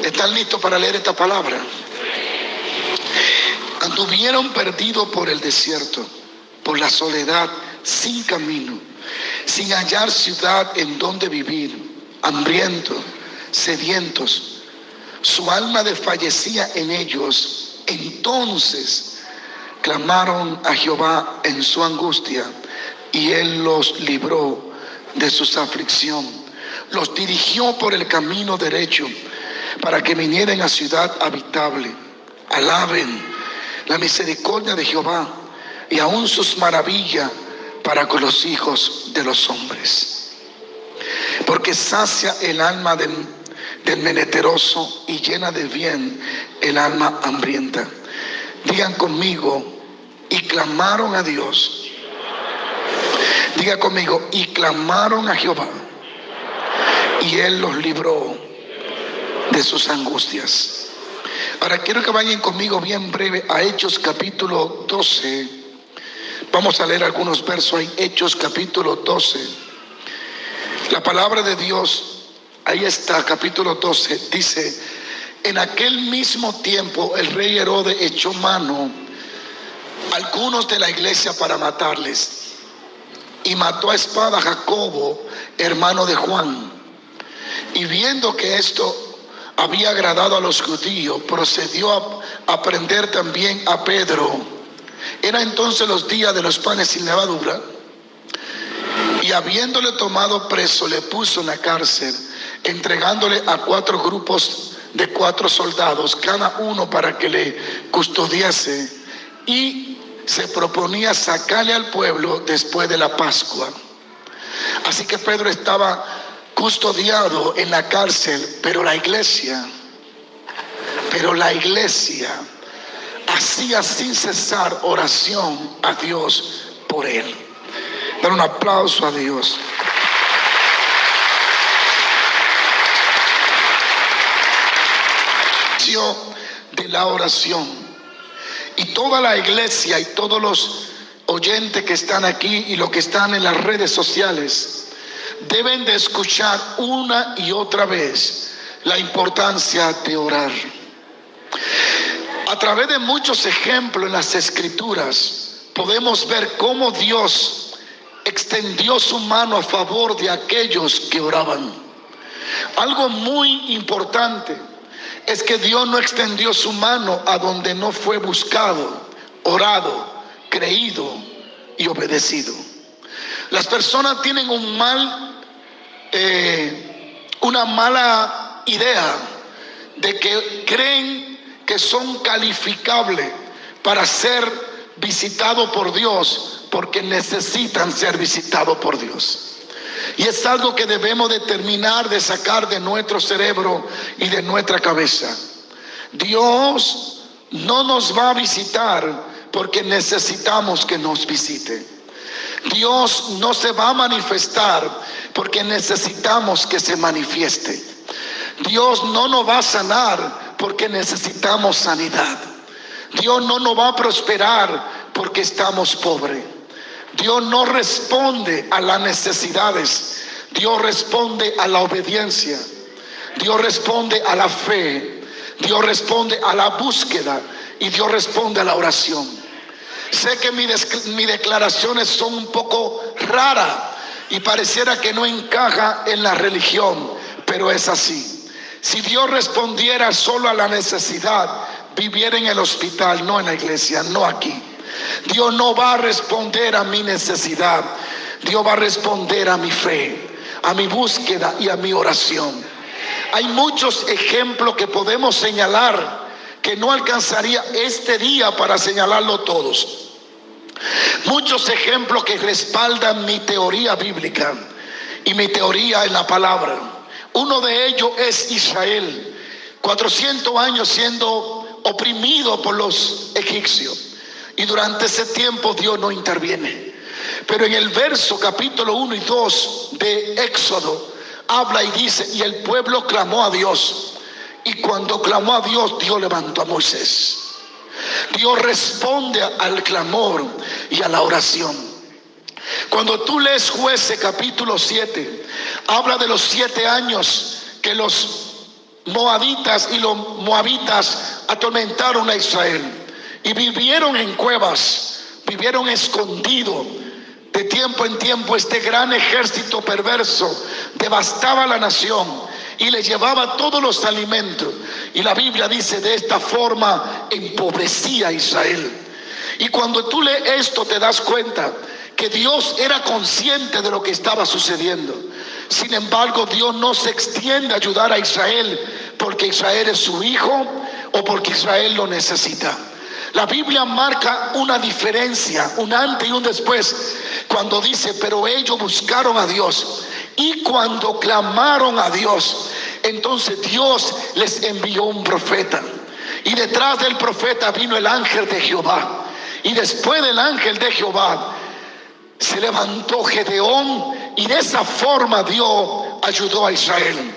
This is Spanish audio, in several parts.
¿Están listos para leer esta palabra? Anduvieron perdidos por el desierto, por la soledad, sin camino, sin hallar ciudad en donde vivir, hambrientos, sedientos. Su alma desfallecía en ellos. Entonces clamaron a Jehová en su angustia, y él los libró de su aflicción. Los dirigió por el camino derecho, para que vinieran a ciudad habitable. Alaben la misericordia de Jehová, y aún sus maravillas para con los hijos de los hombres. Porque sacia el alma del menesteroso, y llena de bien el alma hambrienta. Digan conmigo: y clamaron a Dios. Diga conmigo: y clamaron a Jehová, y él los libró de sus angustias. Ahora quiero que vayan conmigo bien breve a Hechos capítulo 12. Vamos a leer algunos versos ahí. Hechos capítulo 12. La palabra de Dios, ahí está, capítulo 12, dice: en aquel mismo tiempo el rey Herodes echó mano a algunos de la iglesia para matarles, y mató a espada a Jacobo, hermano de Juan. Y viendo que esto había agradado a los judíos, procedió a prender también a Pedro. Era entonces los días de los panes sin levadura, y habiéndole tomado preso, le puso en la cárcel, entregándole a 4 grupos de 4 soldados, cada uno para que le custodiase, y se proponía sacarle al pueblo después de la Pascua. Así que Pedro estaba custodiado en la cárcel, pero la iglesia hacía sin cesar oración a Dios por él. Dar un aplauso a Dios. De la oración. Y toda la iglesia y todos los oyentes que están aquí y los que están en las redes sociales deben de escuchar una y otra vez la importancia de orar. A través de muchos ejemplos en las escrituras podemos ver cómo Dios extendió su mano a favor de aquellos que oraban. Algo muy importante es que Dios no extendió su mano a donde no fue buscado, orado, creído y obedecido. Las personas tienen una mala idea de que creen que son calificables para ser visitados por Dios, porque necesitan ser visitados por Dios. Y es algo que debemos de terminar de sacar de nuestro cerebro y de nuestra cabeza. Dios no nos va a visitar porque necesitamos que nos visite. Dios no se va a manifestar porque necesitamos que se manifieste. Dios no nos va a sanar porque necesitamos sanidad. Dios no nos va a prosperar porque estamos pobres. Dios no responde a las necesidades. Dios responde a la obediencia. Dios responde a la fe. Dios responde a la búsqueda. Y Dios responde a la oración. Sé que mis declaraciones son un poco raras y pareciera que no encaja en la religión, pero es así. Si Dios respondiera solo a la necesidad, viviera en el hospital, no en la iglesia, no aquí. Dios no va a responder a mi necesidad. Dios va a responder a mi fe, a mi búsqueda y a mi oración. Hay muchos ejemplos que podemos señalar que no alcanzaría este día para señalarlo todos. Muchos ejemplos que respaldan mi teoría bíblica y mi teoría en la palabra. Uno de ellos es Israel, 400 años siendo oprimido por los egipcios. Y durante ese tiempo Dios no interviene. Pero en el verso capítulo 1 y 2 de Éxodo habla y dice: y el pueblo clamó a Dios. Y cuando clamó a Dios, Dios levantó a Moisés. Dios responde al clamor y a la oración. Cuando tú lees Jueces capítulo 7, habla de los 7 años que los moabitas y los moabitas atormentaron a Israel y vivieron en cuevas, vivieron escondidos. De tiempo en tiempo este gran ejército perverso devastaba la nación y le llevaba todos los alimentos. Y la Biblia dice, de esta forma empobrecía a Israel. Y cuando tú lees esto te das cuenta que Dios era consciente de lo que estaba sucediendo. Sin embargo, Dios no se extiende a ayudar a Israel porque Israel es su hijo o porque Israel lo necesita. La Biblia marca una diferencia, un antes y un después, cuando dice, pero ellos buscaron a Dios y cuando clamaron a Dios, entonces Dios les envió un profeta. Y detrás del profeta vino el ángel de Jehová. Y después del ángel de Jehová se levantó Gedeón y de esa forma Dios ayudó a Israel.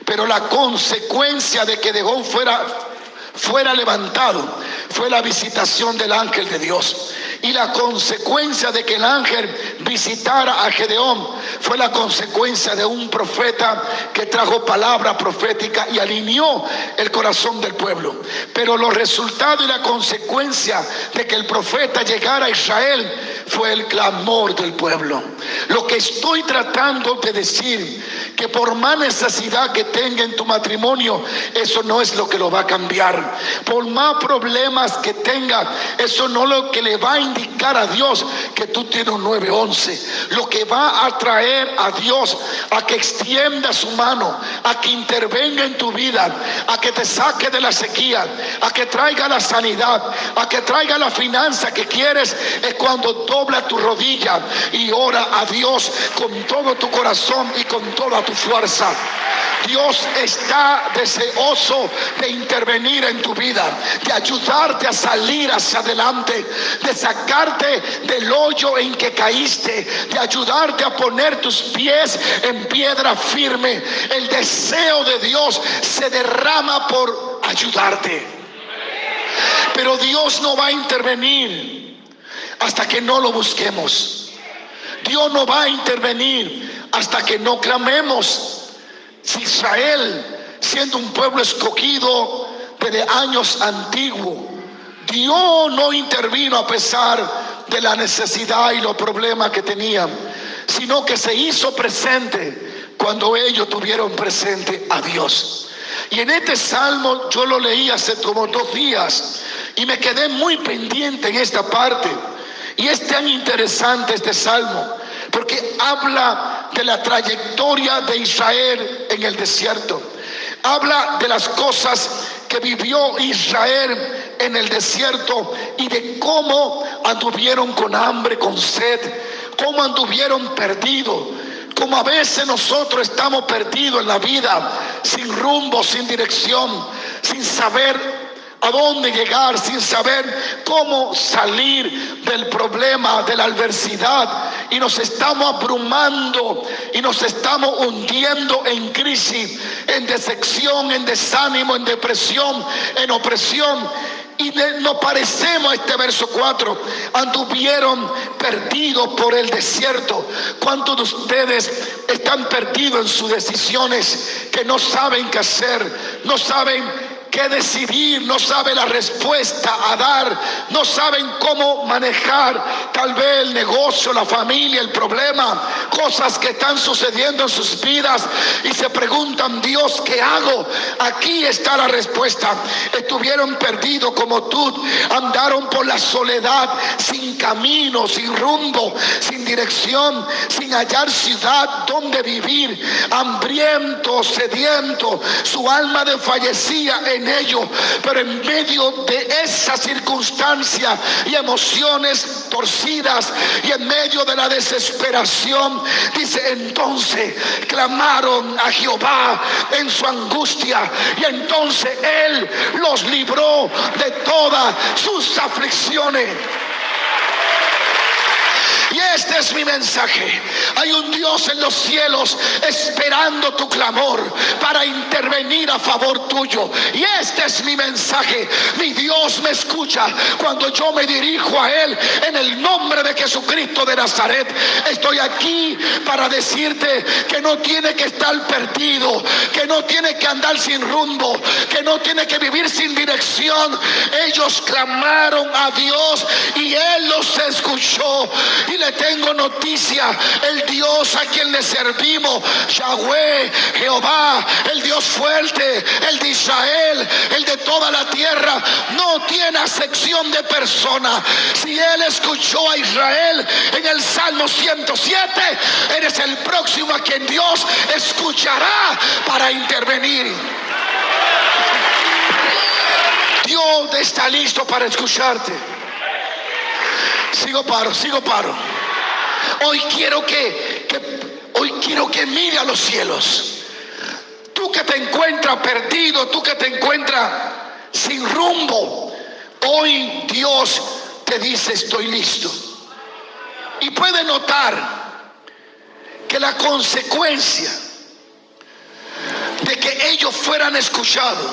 Pero la consecuencia de que Gedeón fuera levantado fue la visitación del ángel de Dios. Y la consecuencia de que el ángel visitara a Gedeón fue la consecuencia de un profeta que trajo palabra profética y alineó el corazón del pueblo. Pero los resultados y la consecuencia de que el profeta llegara a Israel fue el clamor del pueblo. Lo que estoy tratando de decir, que por más necesidad que tenga en tu matrimonio, eso no es lo que lo va a cambiar. Por más problemas que tenga, eso no es lo que le va a indicar a Dios que tú tienes un 911. Lo que va a traer a Dios a que extienda su mano, a que intervenga en tu vida, a que te saque de la sequía, a que traiga la sanidad, a que traiga la finanza que quieres, es cuando dobla tu rodilla y ora a Dios con todo tu corazón y con toda tu fuerza. Dios está deseoso de intervenir en tu vida, de ayudarte a salir hacia adelante, de sacarte del hoyo en que caíste, de ayudarte a poner tus pies en piedra firme. El deseo de Dios se derrama por ayudarte. Pero Dios no va a intervenir hasta que no lo busquemos. Dios no va a intervenir hasta que no clamemos. Si Israel, siendo un pueblo escogido desde años antiguos, Dios no intervino a pesar de la necesidad y los problemas que tenían, sino que se hizo presente cuando ellos tuvieron presente a Dios. Y en este salmo yo lo leí hace como 2 días y me quedé muy pendiente en esta parte. Y es tan interesante este salmo porque habla de la trayectoria de Israel en el desierto. Habla de las cosas que vivió Israel en el desierto y de cómo anduvieron con hambre, con sed, cómo anduvieron perdidos. Como a veces nosotros estamos perdidos en la vida, sin rumbo, sin dirección, sin saber a dónde llegar, sin saber cómo salir del problema, de la adversidad, y nos estamos abrumando y nos estamos hundiendo en crisis, en decepción, en desánimo, en depresión, en opresión. Y nos parecemos a este verso 4, anduvieron perdidos por el desierto. ¿Cuántos de ustedes están perdidos en sus decisiones, que no saben qué hacer, no saben qué decidir, no saben la respuesta a dar, no saben cómo manejar tal vez el negocio, la familia, el problema, cosas que están sucediendo en sus vidas y se preguntan, Dios, ¿qué hago? Aquí está la respuesta. Estuvieron perdidos como tú, andaron por la soledad, sin camino, sin rumbo, sin dirección, sin hallar ciudad donde vivir, hambriento, sediento, su alma desfallecía en ellos. Pero en medio de esa circunstancia y emociones torcidas y en medio de la desesperación, dice, entonces clamaron a Jehová en su angustia y entonces Él los libró de todas sus aflicciones. Y este es mi mensaje. Hay un Dios en los cielos esperando tu clamor para intervenir a favor tuyo. Y este es mi mensaje. Mi Dios me escucha cuando yo me dirijo a Él en el nombre de Jesucristo de Nazaret. Estoy aquí para decirte que no tiene que estar perdido, que no tiene que andar sin rumbo, que no tiene que vivir sin dirección. Ellos clamaron a Dios y Él los escuchó. Y le tengo noticia: el Dios a quien le servimos, Yahweh, Jehová, el Dios fuerte, el de Israel, el de toda la tierra, no tiene acepción de persona. Si Él escuchó a Israel en el Salmo 107, eres el próximo a quien Dios escuchará para intervenir. Dios está listo para escucharte. Sigo paro. Hoy quiero que mire a los cielos. Tú que te encuentras perdido, tú que te encuentras sin rumbo, hoy Dios te dice: estoy listo. Y puede notar que la consecuencia de que ellos fueran escuchados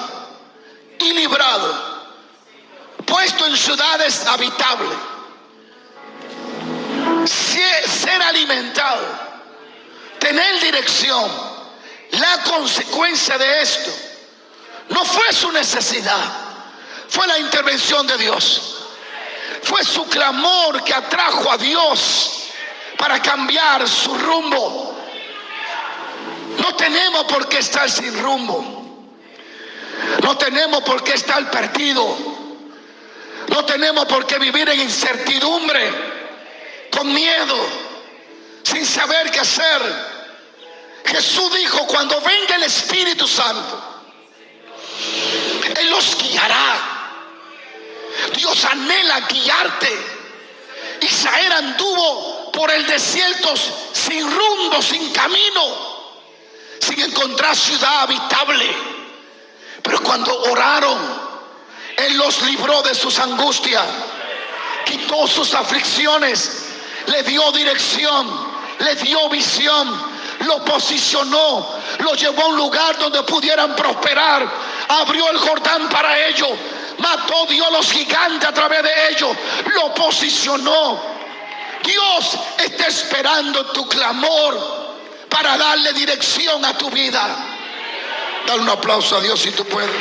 y librados, puesto en ciudades habitables, ser alimentado, tener dirección, la consecuencia de esto no fue su necesidad, fue la intervención de Dios. Fue su clamor que atrajo a Dios para cambiar su rumbo. No tenemos por qué estar sin rumbo. No tenemos por qué estar perdidos. No tenemos por qué vivir en incertidumbre, con miedo, sin saber qué hacer. Jesús dijo: cuando venga el Espíritu Santo, Él los guiará. Dios anhela guiarte. Israel anduvo por el desierto sin rumbo, sin camino, sin encontrar ciudad habitable. Pero cuando oraron, Él los libró de sus angustias, quitó sus aflicciones, le dio dirección, le dio visión, lo posicionó, lo llevó a un lugar donde pudieran prosperar, abrió el Jordán para ellos, mató Dios los gigantes a través de ellos, lo posicionó. Dios está esperando tu clamor para darle dirección a tu vida. Dale un aplauso a Dios si tú puedes.